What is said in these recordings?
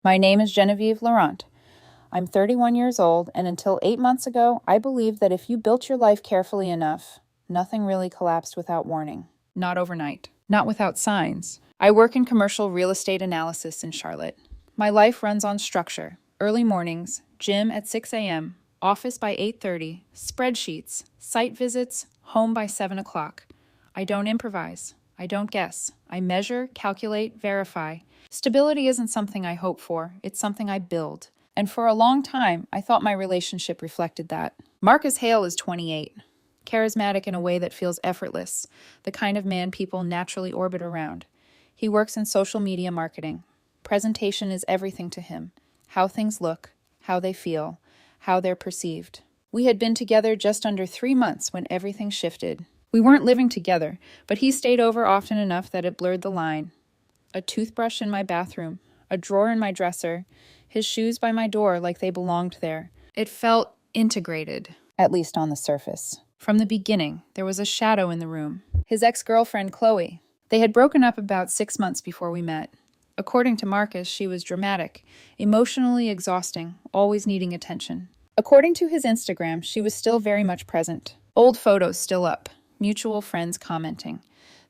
My name is Genevieve Laurent. I'm 31 years old, and until 8 months ago, I believed that if you built your life carefully enough, nothing really collapsed without warning. Not overnight. Not without signs. I work in commercial real estate analysis in Charlotte. My life runs on structure. Early mornings, gym at 6 a.m., office by 8:30, spreadsheets, site visits, home by 7 o'clock. I don't improvise. I don't guess. I measure, calculate, verify. Stability isn't something I hope for, it's something I build. And for a long time, I thought my relationship reflected that. Marcus Hale is 28, charismatic in a way that feels effortless, the kind of man people naturally orbit around. He works in social media marketing. Presentation is everything to him. How things look, how they feel, how they're perceived. We had been together just under 3 months when everything shifted. We weren't living together, but he stayed over often enough that it blurred the line. A toothbrush in my bathroom, a drawer in my dresser, his shoes by my door like they belonged there. It felt integrated, at least on the surface. From the beginning, there was a shadow in the room. His ex-girlfriend, Chloe. They had broken up about 6 months before we met. According to Marcus, she was dramatic, emotionally exhausting, always needing attention. According to his Instagram, she was still very much present. Old photos still up, mutual friends commenting.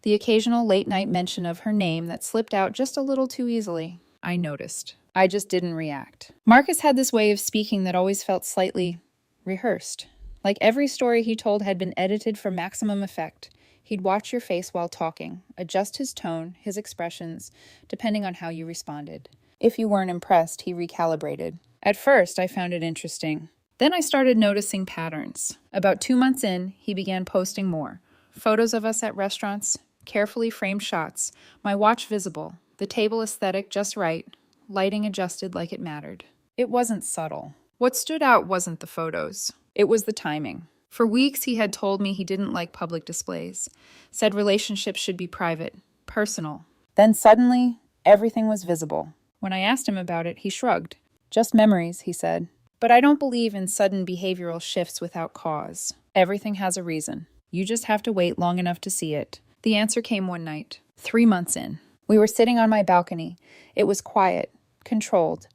The occasional late-night mention of her name that slipped out just a little too easily. I noticed. I just didn't react. Marcus had this way of speaking that always felt slightly rehearsed. Like every story he told had been edited for maximum effect. He'd watch your face while talking, adjust his tone, his expressions, depending on how you responded. If you weren't impressed, he recalibrated. At first, I found it interesting. Then I started noticing patterns. About 2 months in, he began posting more. Photos of us at restaurants, carefully framed shots, my watch visible, the table aesthetic just right, lighting adjusted like it mattered. It wasn't subtle. What stood out wasn't the photos. It was the timing. For weeks, he had told me he didn't like public displays, said relationships should be private, personal. Then suddenly, everything was visible. When I asked him about it, he shrugged. Just memories, he said. But I don't believe in sudden behavioral shifts without cause. Everything has a reason. You just have to wait long enough to see it. The answer came one night, 3 months in. We were sitting on my balcony. It was quiet, controlled,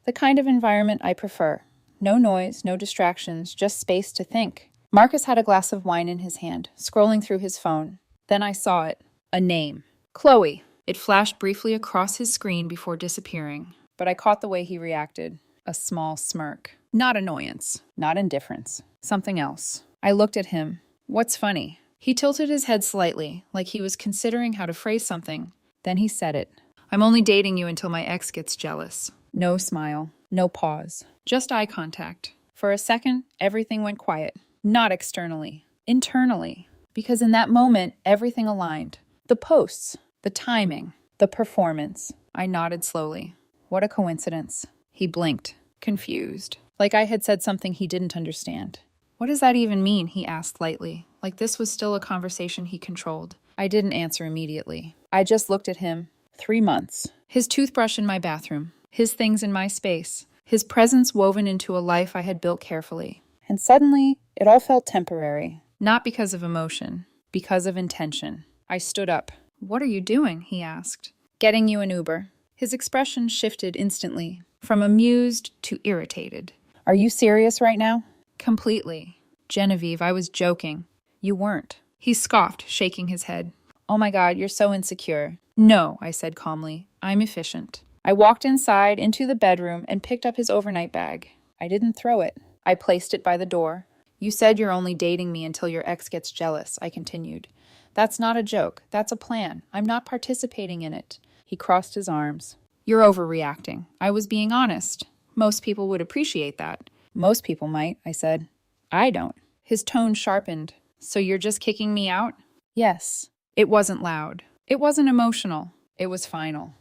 the kind of environment I prefer. No noise, no distractions, just space to think. Marcus had a glass of wine in his hand, scrolling through his phone. Then I saw it. A name. Chloe. It flashed briefly across his screen before disappearing, but I caught the way he reacted. A small smirk. Not annoyance. Not indifference. Something else. I looked at him. What's funny? He tilted his head slightly, like he was considering how to phrase something. Then he said it. I'm only dating you until my ex gets jealous. No smile. No pause. Just eye contact. For a second, everything went quiet. Not externally. Internally. Because in that moment, everything aligned. The posts. The timing. The performance. I nodded slowly. What a coincidence. He blinked. Confused. Like I had said something he didn't understand. What does that even mean? He asked lightly. Like this was still a conversation he controlled. I didn't answer immediately. I just looked at him. 3 months. His toothbrush in my bathroom. His things in my space. His presence woven into a life I had built carefully. And suddenly, it all felt temporary. Not because of emotion. Because of intention. I stood up. What are you doing? He asked. Getting you an Uber. His expression shifted instantly. From amused to irritated. Are you serious right now? Completely. Genevieve, I was joking. You weren't. He scoffed, shaking his head. Oh my God, you're so insecure. No, I said calmly. I'm efficient. I walked inside, into the bedroom, and picked up his overnight bag. I didn't throw it. I placed it by the door. You said you're only dating me until your ex gets jealous, I continued. That's not a joke. That's a plan. I'm not participating in it. He crossed his arms. You're overreacting. I was being honest. Most people would appreciate that. Most people might, I said. I don't. His tone sharpened. So you're just kicking me out? Yes. It wasn't loud. It wasn't emotional. It was final.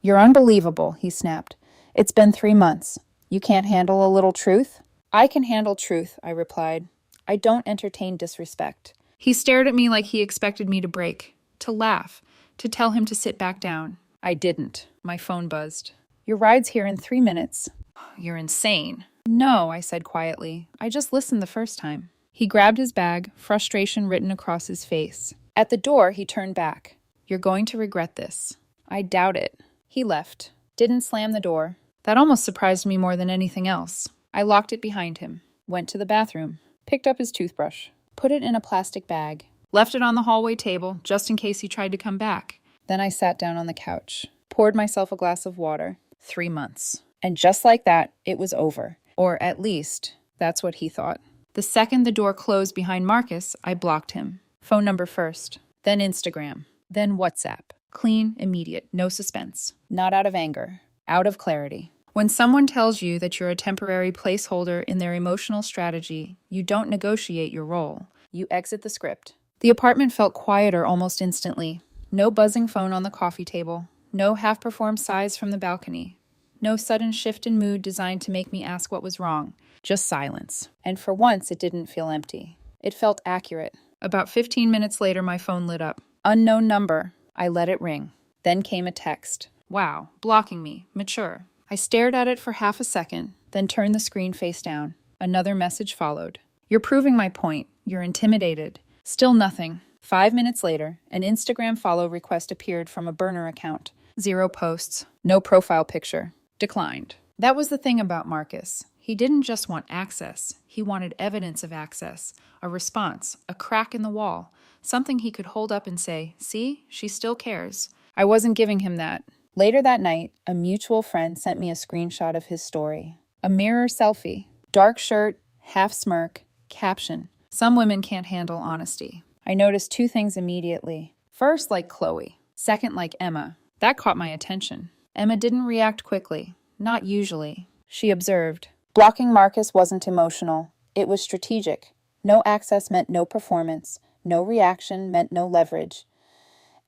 You're unbelievable, he snapped. It's been 3 months. You can't handle a little truth? I can handle truth, I replied. I don't entertain disrespect. He stared at me like he expected me to break, to laugh, to tell him to sit back down. I didn't. My phone buzzed. Your ride's here in 3 minutes. You're insane. No, I said quietly. I just listened the first time. He grabbed his bag, frustration written across his face. At the door, he turned back. You're going to regret this. I doubt it. He left. Didn't slam the door. That almost surprised me more than anything else. I locked it behind him, went to the bathroom, picked up his toothbrush, put it in a plastic bag, left it on the hallway table just in case he tried to come back. Then I sat down on the couch, poured myself a glass of water. 3 months. And just like that, it was over. Or at least, that's what he thought. The second the door closed behind Marcus, I blocked him. Phone number first, then Instagram, then WhatsApp. Clean, immediate, no suspense. Not out of anger, out of clarity. When someone tells you that you're a temporary placeholder in their emotional strategy, you don't negotiate your role. You exit the script. The apartment felt quieter almost instantly. No buzzing phone on the coffee table. No half-performed sighs from the balcony. No sudden shift in mood designed to make me ask what was wrong. Just silence. And for once, it didn't feel empty. It felt accurate. About 15 minutes later, my phone lit up. Unknown number. I let it ring. Then came a text. Wow, blocking me. Mature. I stared at it for half a second, then turned the screen face down. Another message followed. You're proving my point. You're intimidated. Still nothing. 5 minutes later, an Instagram follow request appeared from a burner account. 0 posts. No profile picture. Declined. That was the thing about Marcus. He didn't just want access. He wanted evidence of access. A response. A crack in the wall. Something he could hold up and say, see, she still cares. I wasn't giving him that. Later that night, a mutual friend sent me a screenshot of his story. A mirror selfie. Dark shirt, half smirk, caption. Some women can't handle honesty. I noticed 2 things immediately. First, like Chloe. Second, like Emma. That caught my attention. Emma didn't react quickly. Not usually. She observed. Blocking Marcus wasn't emotional. It was strategic. No access meant no performance. No reaction meant no leverage.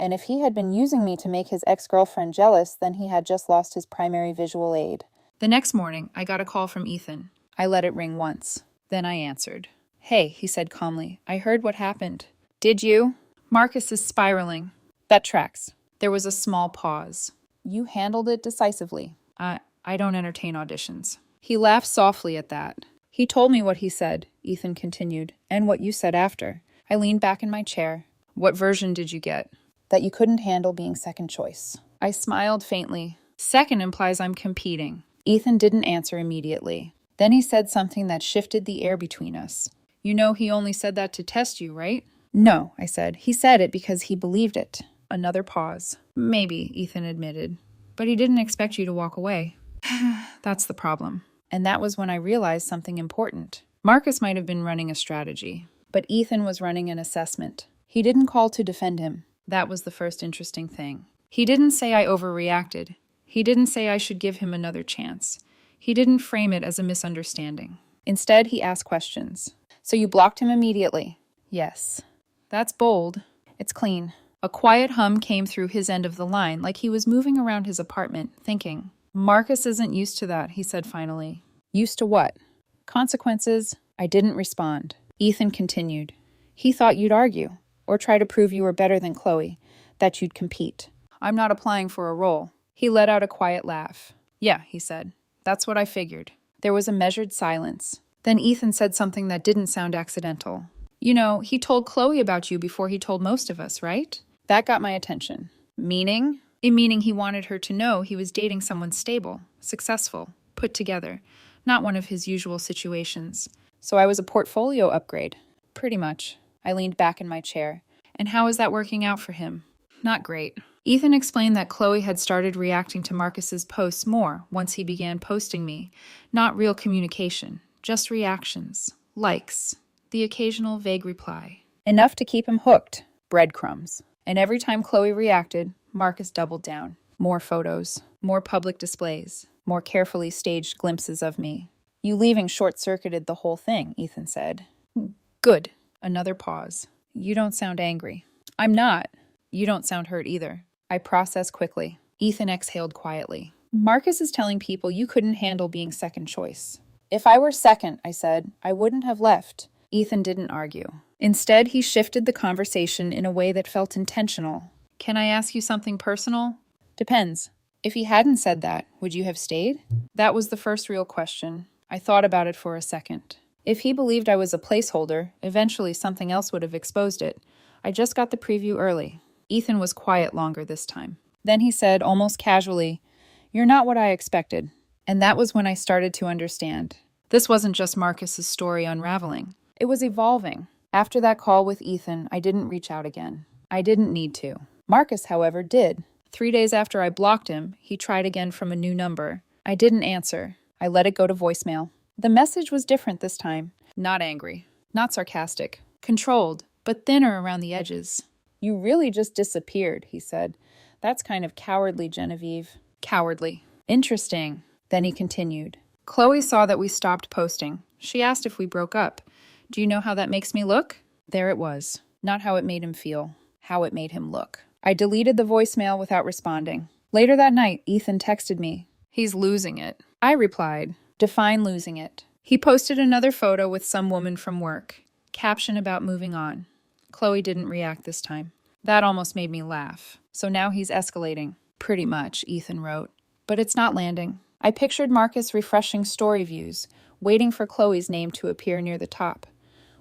And if he had been using me to make his ex-girlfriend jealous, then he had just lost his primary visual aid. The next morning, I got a call from Ethan. I let it ring once. Then I answered. Hey, he said calmly. I heard what happened. Did you? Marcus is spiraling. That tracks. There was a small pause. You handled it decisively. I don't entertain auditions. He laughed softly at that. He told me what he said, Ethan continued, and what you said after. I leaned back in my chair. What version did you get? That you couldn't handle being second choice. I smiled faintly. Second implies I'm competing. Ethan didn't answer immediately. Then he said something that shifted the air between us. You know he only said that to test you, right? No, I said. He said it because he believed it. Another pause. Maybe, Ethan admitted. But he didn't expect you to walk away. That's the problem. And that was when I realized something important. Marcus might have been running a strategy, but Ethan was running an assessment. He didn't call to defend him. That was the first interesting thing. He didn't say I overreacted. He didn't say I should give him another chance. He didn't frame it as a misunderstanding. Instead, he asked questions. So you blocked him immediately? Yes. That's bold. It's clean. A quiet hum came through his end of the line, like he was moving around his apartment, thinking. Marcus isn't used to that, he said finally. Used to what? Consequences. I didn't respond. Ethan continued. He thought you'd argue, or try to prove you were better than Chloe, that you'd compete. I'm not applying for a role. He let out a quiet laugh. Yeah, he said. That's what I figured. There was a measured silence. Then Ethan said something that didn't sound accidental. You know, he told Chloe about you before he told most of us, right? That got my attention. Meaning? Meaning he wanted her to know he was dating someone stable, successful, put together, not one of his usual situations. So I was a portfolio upgrade. Pretty much. I leaned back in my chair. And how is that working out for him? Not great. Ethan explained that Chloe had started reacting to Marcus's posts more once he began posting me. Not real communication, just reactions, likes, the occasional vague reply. Enough to keep him hooked. Breadcrumbs. And every time Chloe reacted, Marcus doubled down. More photos, more public displays, more carefully staged glimpses of me. You leaving short-circuited the whole thing, Ethan said. Good. Another pause. You don't sound angry. I'm not. You don't sound hurt either. I processed quickly. Ethan exhaled quietly. Marcus is telling people you couldn't handle being second choice. If I were second, I said, I wouldn't have left. Ethan didn't argue. Instead, he shifted the conversation in a way that felt intentional. Can I ask you something personal? Depends. If he hadn't said that, would you have stayed? That was the first real question. I thought about it for a second. If he believed I was a placeholder, eventually something else would have exposed it. I just got the preview early. Ethan was quiet longer this time. Then he said, almost casually, You're not what I expected. And that was when I started to understand. This wasn't just Marcus's story unraveling. It was evolving. After that call with Ethan, I didn't reach out again. I didn't need to. Marcus, however, did. 3 days after I blocked him, he tried again from a new number. I didn't answer. I let it go to voicemail. The message was different this time. Not angry. Not sarcastic. Controlled, but thinner around the edges. "You really just disappeared," he said. "That's kind of cowardly, Genevieve." Cowardly. Interesting. Then he continued. "Chloe saw that we stopped posting. She asked if we broke up. Do you know how that makes me look?" There it was. Not how it made him feel. How it made him look. I deleted the voicemail without responding. Later that night, Ethan texted me. "He's losing it." I replied. Define losing it. He posted another photo with some woman from work. Caption about moving on. Chloe didn't react this time. That almost made me laugh. So now he's escalating. Pretty much, Ethan wrote. But it's not landing. I pictured Marcus refreshing story views, waiting for Chloe's name to appear near the top.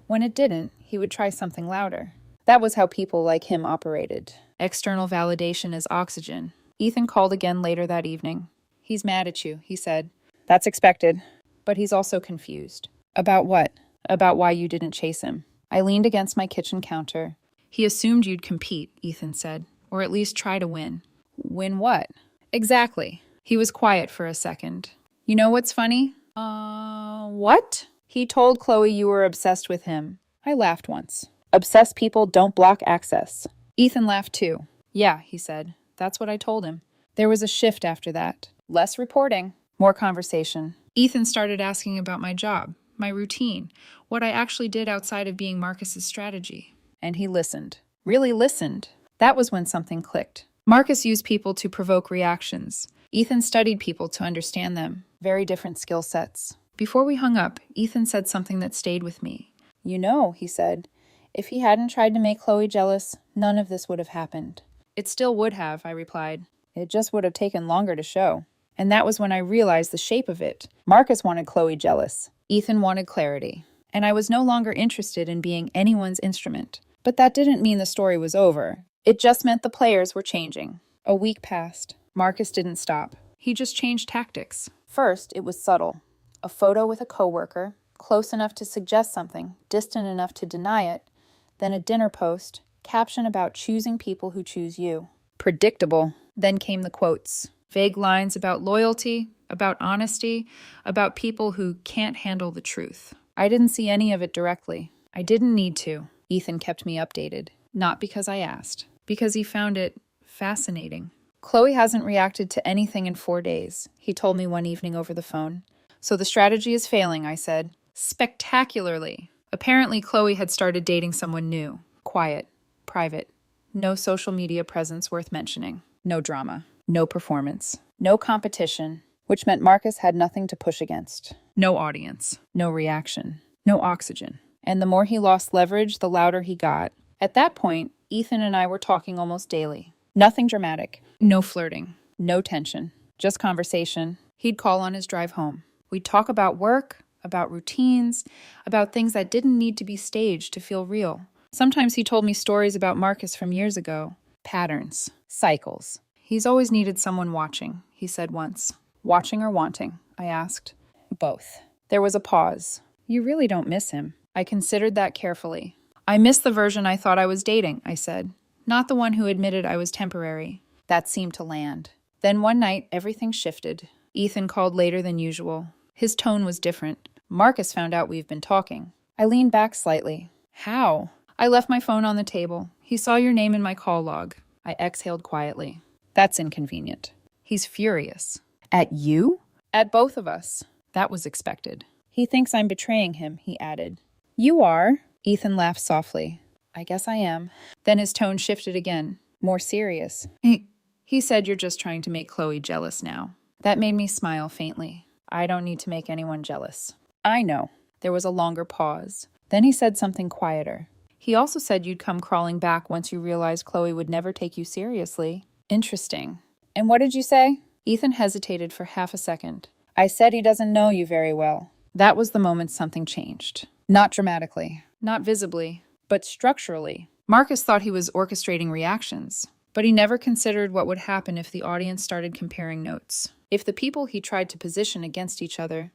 When it didn't, he would try something louder. That was how people like him operated. External validation is oxygen. Ethan called again later that evening. "He's mad at you," he said. "That's expected." But he's also confused. "About what?" "About why you didn't chase him." I leaned against my kitchen counter. "He assumed you'd compete," Ethan said, "or at least try to win." "Win what?" "Exactly." He was quiet for a second. "You know what's funny?" What?" "He told Chloe you were obsessed with him." I laughed once. "Obsessed people don't block access." Ethan laughed too. "Yeah," he said. "That's what I told him." There was a shift after that. Less reporting, more conversation. Ethan started asking about my job, my routine, what I actually did outside of being Marcus's strategy. And he listened. Really listened. That was when something clicked. Marcus used people to provoke reactions. Ethan studied people to understand them. Very different skill sets. Before we hung up, Ethan said something that stayed with me. "You know," he said, "if he hadn't tried to make Chloe jealous, none of this would have happened." "It still would have," I replied. "It just would have taken longer to show." And that was when I realized the shape of it. Marcus wanted Chloe jealous. Ethan wanted clarity. And I was no longer interested in being anyone's instrument. But that didn't mean the story was over. It just meant the players were changing. A week passed. Marcus didn't stop. He just changed tactics. First, it was subtle. A photo with a coworker, close enough to suggest something, distant enough to deny it. Then a dinner post, caption about choosing people who choose you. Predictable. Then came the quotes. Vague lines about loyalty, about honesty, about people who can't handle the truth. I didn't see any of it directly. I didn't need to. Ethan kept me updated. Not because I asked. Because he found it fascinating. "Chloe hasn't reacted to anything in 4 days," he told me one evening over the phone. "So the strategy is failing," I said. Spectacularly. Apparently, Chloe had started dating someone new. Quiet. Private. No social media presence worth mentioning. No drama. No performance. No competition, which meant Marcus had nothing to push against. No audience. No reaction. No oxygen. And the more he lost leverage, the louder he got. At that point, Ethan and I were talking almost daily. Nothing dramatic. No flirting. No tension. Just conversation. He'd call on his drive home. We'd talk about work, about routines, about things that didn't need to be staged to feel real. Sometimes he told me stories about Marcus from years ago. Patterns. Cycles. "He's always needed someone watching," he said once. "Watching or wanting?" I asked. "Both." There was a pause. "You really don't miss him." I considered that carefully. "I miss the version I thought I was dating," I said. "Not the one who admitted I was temporary." That seemed to land. Then one night, everything shifted. Ethan called later than usual. His tone was different. "Marcus found out we've been talking." I leaned back slightly. "How?" "I left my phone on the table. He saw your name in my call log." I exhaled quietly. "That's inconvenient." "He's furious." "At you?" "At both of us." That was expected. "He thinks I'm betraying him," he added. "You are." Ethan laughed softly. "I guess I am." Then his tone shifted again, more serious. He said, "You're just trying to make Chloe jealous now." That made me smile faintly. I don't need to make anyone jealous. "I know." There was a longer pause. Then he said something quieter. "He also said you'd come crawling back once you realized Chloe would never take you seriously." Interesting. "And what did you say?" Ethan hesitated for half a second. "I said he doesn't know you very well." That was the moment something changed. Not dramatically, not visibly, but structurally. Marcus thought he was orchestrating reactions, but he never considered what would happen if the audience started comparing notes. If the people he tried to position against each other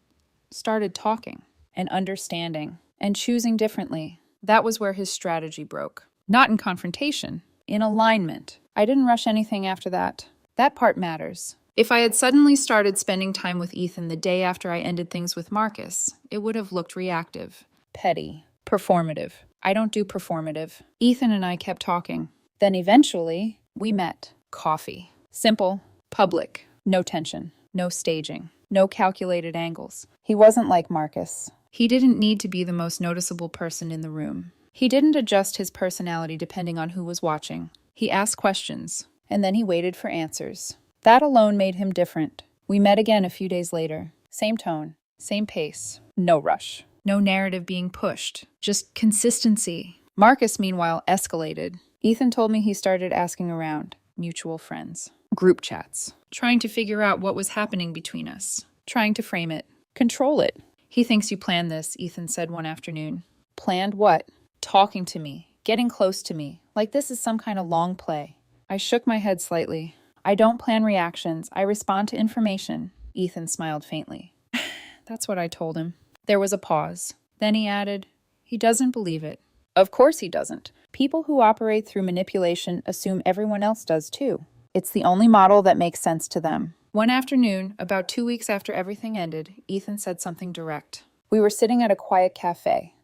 started talking and understanding and choosing differently, that was where his strategy broke. Not in confrontation, in alignment. I didn't rush anything after that. That part matters. If I had suddenly started spending time with Ethan the day after I ended things with Marcus, it would have looked reactive, petty, performative. I don't do performative. Ethan and I kept talking. Then eventually, we met. Coffee. Simple, public, no tension, no staging, no calculated angles. He wasn't like Marcus. He didn't need to be the most noticeable person in the room. He didn't adjust his personality depending on who was watching. He asked questions, and then he waited for answers. That alone made him different. We met again a few days later. Same tone, same pace, no rush, no narrative being pushed, just consistency. Marcus, meanwhile, escalated. Ethan told me he started asking around, mutual friends, group chats, trying to figure out what was happening between us, trying to frame it, control it. He thinks you planned this, Ethan said one afternoon. Planned what? Talking to me, getting close to me, like this is some kind of long play. I shook my head slightly. I don't plan reactions. I respond to information. Ethan smiled faintly. That's what I told him. There was a pause. Then he added, he doesn't believe it. Of course he doesn't. People who operate through manipulation assume everyone else does too. It's the only model that makes sense to them. One afternoon, about 2 weeks after everything ended, Ethan said something direct. We were sitting at a quiet cafe.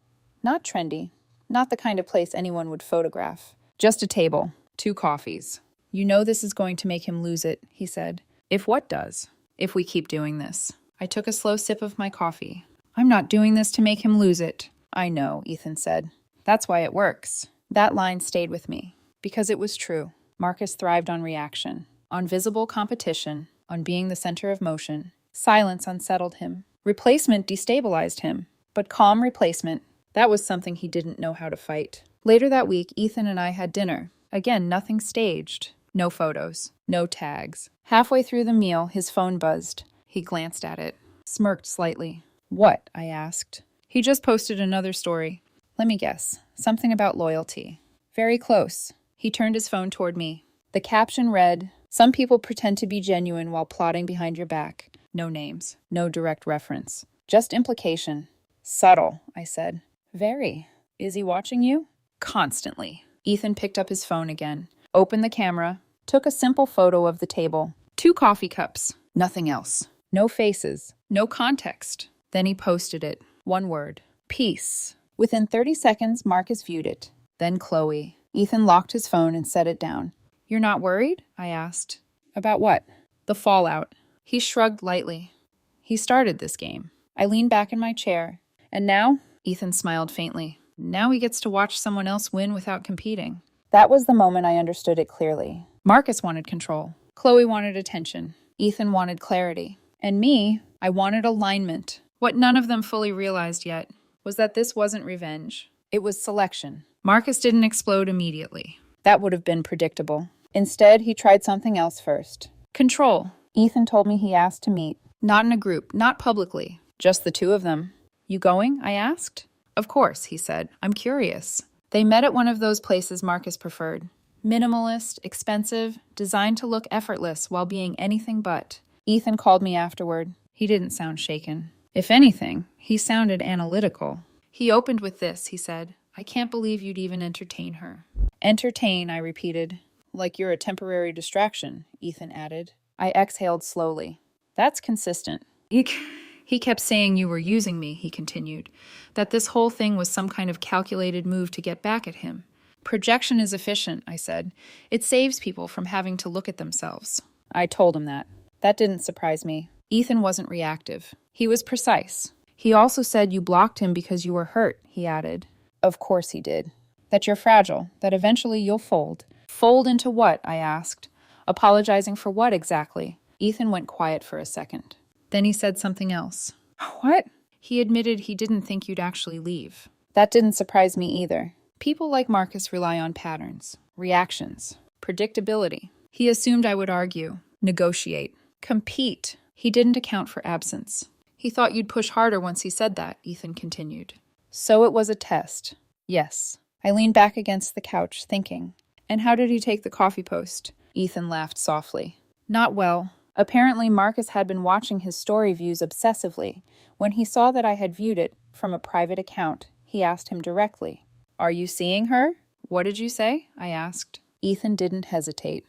Not trendy. Not the kind of place anyone would photograph. Just a table. 2 coffees. You know this is going to make him lose it, he said. If what does? If we keep doing this. I took a slow sip of my coffee. I'm not doing this to make him lose it. I know, Ethan said. That's why it works. That line stayed with me. Because it was true. Marcus thrived on reaction. On visible competition. On being the center of motion. Silence unsettled him. Replacement destabilized him. But calm replacement, that was something he didn't know how to fight. Later that week, Ethan and I had dinner. Again, nothing staged. No photos. No tags. Halfway through the meal, his phone buzzed. He glanced at it. Smirked slightly. What? I asked. He just posted another story. Let me guess. Something about loyalty. Very close. He turned his phone toward me. The caption read, "Some people pretend to be genuine while plotting behind your back." No names. No direct reference. Just implication. Subtle, I said. Very. Is he watching you? Constantly. Ethan picked up his phone again, opened the camera, took a simple photo of the table. 2 coffee cups. Nothing else. No faces. No context. Then he posted it. 1 word. Peace. Within 30 seconds, Marcus viewed it. Then Chloe. Ethan locked his phone and set it down. You're not worried? I asked. About what? The fallout. He shrugged lightly. He started this game. I leaned back in my chair. And now? Ethan smiled faintly. Now he gets to watch someone else win without competing. That was the moment I understood it clearly. Marcus wanted control. Chloe wanted attention. Ethan wanted clarity. And me, I wanted alignment. What none of them fully realized yet was that this wasn't revenge. It was selection. Marcus didn't explode immediately. That would have been predictable. Instead, he tried something else first. Control. Ethan told me he asked to meet. Not in a group, not publicly. Just the 2 of them. You going? I asked. Of course, he said. I'm curious. They met at one of those places Marcus preferred. Minimalist, expensive, designed to look effortless while being anything but. Ethan called me afterward. He didn't sound shaken. If anything, he sounded analytical. He opened with this, he said. I can't believe you'd even entertain her. Entertain, I repeated. Like you're a temporary distraction, Ethan added. I exhaled slowly. That's consistent. He kept saying you were using me, he continued. That this whole thing was some kind of calculated move to get back at him. Projection is efficient, I said. It saves people from having to look at themselves. I told him that. That didn't surprise me. Ethan wasn't reactive. He was precise. He also said you blocked him because you were hurt, he added. Of course he did. That you're fragile, that eventually you'll fold. Fold into what? I asked. Apologizing for what exactly? Ethan went quiet for a second. Then he said something else. What? He admitted he didn't think you'd actually leave. That didn't surprise me either. People like Marcus rely on patterns, reactions, predictability. He assumed I would argue, negotiate, compete. He didn't account for absence. He thought you'd push harder once he said that, Ethan continued. So it was a test. Yes. I leaned back against the couch, thinking. And how did he take the coffee post? Ethan laughed softly. Not well. Apparently, Marcus had been watching his story views obsessively. When he saw that I had viewed it from a private account, he asked him directly, "Are you seeing her?" "What did you say?" I asked. Ethan didn't hesitate.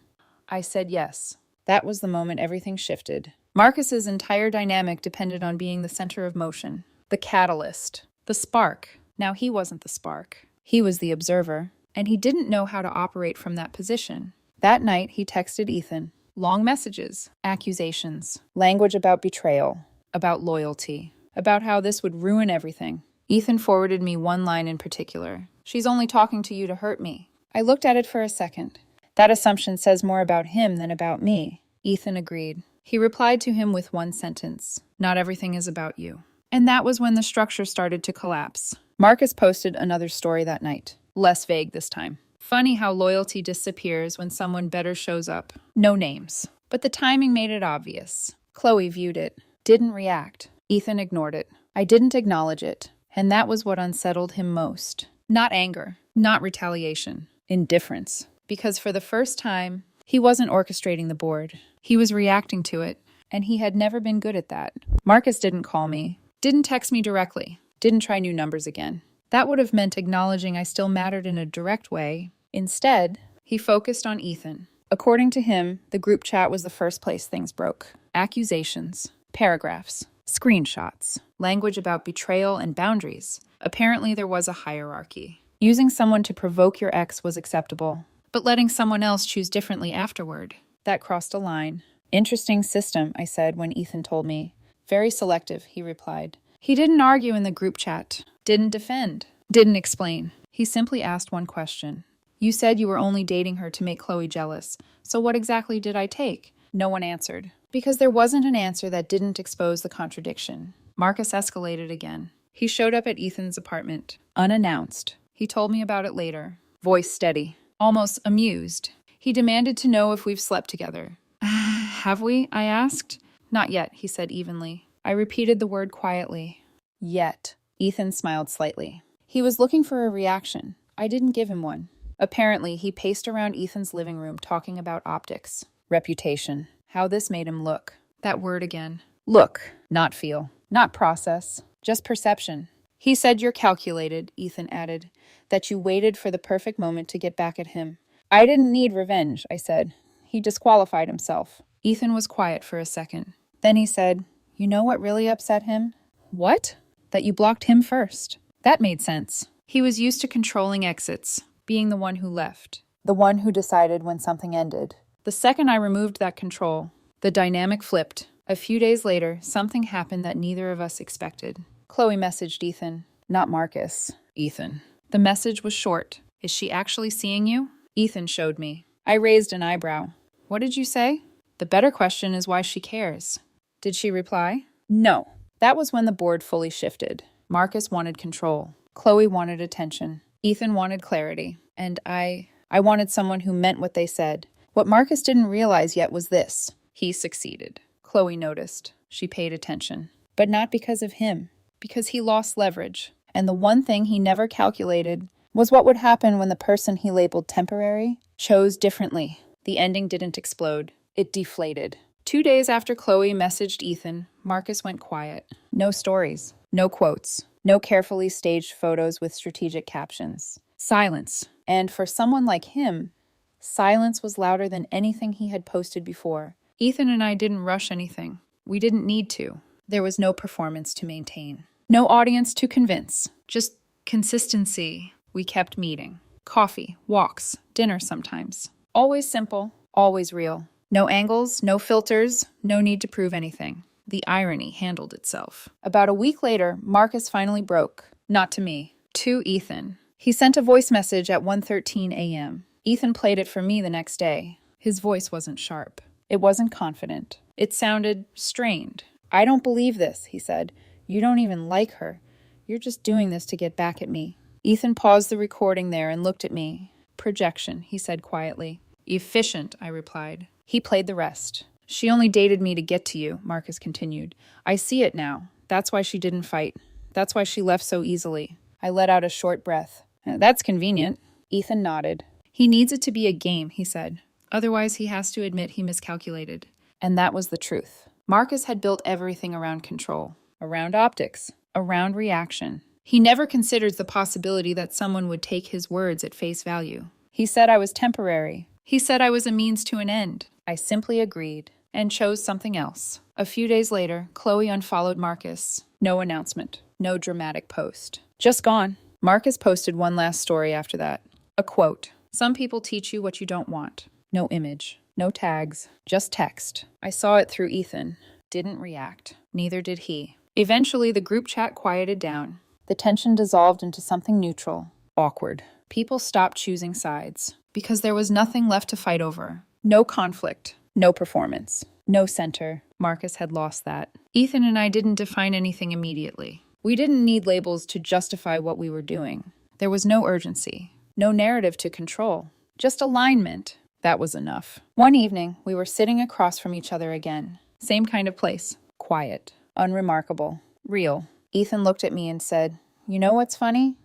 I said yes. That was the moment everything shifted. Marcus's entire dynamic depended on being the center of motion, the catalyst, the spark. Now he wasn't the spark. He was the observer, and he didn't know how to operate from that position. That night, he texted Ethan. Long messages, accusations, language about betrayal, about loyalty, about how this would ruin everything. Ethan forwarded me one line in particular. "She's only talking to you to hurt me." I looked at it for a second. That assumption says more about him than about me. Ethan agreed. He replied to him with one sentence. "Not everything is about you." And that was when the structure started to collapse. Marcus posted another story that night. Less vague this time. Funny how loyalty disappears when someone better shows up. No names. But the timing made it obvious. Chloe viewed it. Didn't react. Ethan ignored it. I didn't acknowledge it. And that was what unsettled him most. Not anger. Not retaliation. Indifference. Because for the first time, he wasn't orchestrating the board. He was reacting to it. And he had never been good at that. Marcus didn't call me. Didn't text me directly. Didn't try new numbers again. That would have meant acknowledging I still mattered in a direct way. Instead, he focused on Ethan. According to him, the group chat was the first place things broke. Accusations, paragraphs, screenshots, language about betrayal and boundaries. Apparently, there was a hierarchy. Using someone to provoke your ex was acceptable, but letting someone else choose differently afterward, that crossed a line. "Interesting system," I said when Ethan told me. "Very selective," he replied. He didn't argue in the group chat, didn't defend, didn't explain. He simply asked one question. "You said you were only dating her to make Chloe jealous, so what exactly did I take?" No one answered, because there wasn't an answer that didn't expose the contradiction. Marcus escalated again. He showed up at Ethan's apartment, unannounced. He told me about it later, voice steady, almost amused. He demanded to know if we've slept together. "Have we?" I asked. "Not yet," he said evenly. I repeated the word quietly. "Yet." Ethan smiled slightly. He was looking for a reaction. I didn't give him one. Apparently, he paced around Ethan's living room talking about optics, reputation, how this made him look. That word again. Look, not feel, not process, just perception. He said you're calculated, Ethan added, that you waited for the perfect moment to get back at him. I didn't need revenge, I said. He disqualified himself. Ethan was quiet for a second. Then he said, "You know what really upset him?" "What?" "That you blocked him first." That made sense. He was used to controlling exits, being the one who left, the one who decided when something ended. The second I removed that control, the dynamic flipped. A few days later, something happened that neither of us expected. Chloe messaged Ethan, not Marcus. Ethan. The message was short. "Is she actually seeing you?" Ethan showed me. I raised an eyebrow. "What did you say?" "The better question is why she cares." Did she reply? No. That was when the board fully shifted. Marcus wanted control. Chloe wanted attention. Ethan wanted clarity. And I wanted someone who meant what they said. What Marcus didn't realize yet was this. He succeeded. Chloe noticed. She paid attention. But not because of him. Because he lost leverage. And the one thing he never calculated was what would happen when the person he labeled temporary chose differently. The ending didn't explode. It deflated. 2 days after Chloe messaged Ethan, Marcus went quiet. No stories. No quotes. No carefully staged photos with strategic captions. Silence. And for someone like him, silence was louder than anything he had posted before. Ethan and I didn't rush anything. We didn't need to. There was no performance to maintain. No audience to convince. Just consistency. We kept meeting. Coffee, walks, dinner sometimes. Always simple, always real. No angles, no filters, no need to prove anything. The irony handled itself. About a week later, Marcus finally broke. Not to me. To Ethan. He sent a voice message at 1:13 a.m. Ethan played it for me the next day. His voice wasn't sharp. It wasn't confident. It sounded strained. "I don't believe this," he said. "You don't even like her. You're just doing this to get back at me." Ethan paused the recording there and looked at me. "Projection," he said quietly. "Efficient," I replied. He played the rest. "She only dated me to get to you," Marcus continued. "I see it now. That's why she didn't fight. That's why she left so easily." I let out a short breath. "That's convenient." Ethan nodded. "He needs it to be a game," he said. "Otherwise, he has to admit he miscalculated. And that was the truth. Marcus had built everything around control, around optics, around reaction. He never considered the possibility that someone would take his words at face value. He said I was temporary. He said I was a means to an end. I simply agreed and chose something else. A few days later, Chloe unfollowed Marcus. No announcement, no dramatic post. Just gone. Marcus posted one last story after that. A quote. Some people teach you what you don't want. No image, no tags, just text. I saw it through Ethan. Didn't react. Neither did he. Eventually, the group chat quieted down. The tension dissolved into something neutral. Awkward. People stopped choosing sides because there was nothing left to fight over. No conflict. No performance. No center. Marcus had lost that. Ethan and I didn't define anything immediately. We didn't need labels to justify what we were doing. There was no urgency. No narrative to control. Just alignment. That was enough. One evening, we were sitting across from each other again. Same kind of place. Quiet. Unremarkable. Real. Ethan looked at me and said, "You know what's funny?"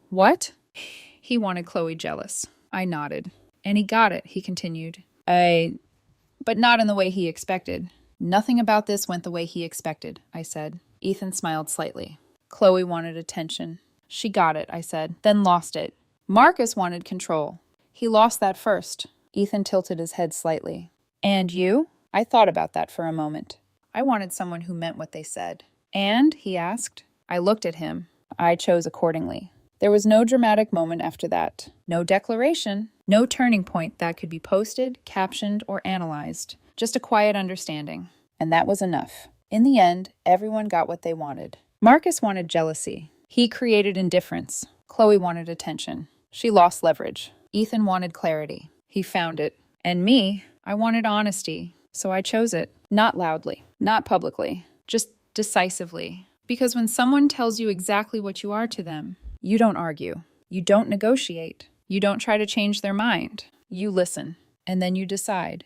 "What?" He wanted Chloe jealous. I nodded. "And he got it," he continued. But not in the way he expected. "Nothing about this went the way he expected," I said. Ethan smiled slightly. "Chloe wanted attention. She got it," I said, then lost it. "Marcus wanted control. He lost that first." Ethan tilted his head slightly. "And you?" I thought about that for a moment. I wanted someone who meant what they said. "And?" he asked. I looked at him. I chose accordingly. There was no dramatic moment after that. No declaration. No turning point that could be posted, captioned, or analyzed. Just a quiet understanding. And that was enough. In the end, everyone got what they wanted. Marcus wanted jealousy. He created indifference. Chloe wanted attention. She lost leverage. Ethan wanted clarity. He found it. And me, I wanted honesty. So I chose it. Not loudly. Not publicly. Just decisively. Because when someone tells you exactly what you are to them, you don't argue. You don't negotiate. You don't try to change their mind. You listen. And then you decide.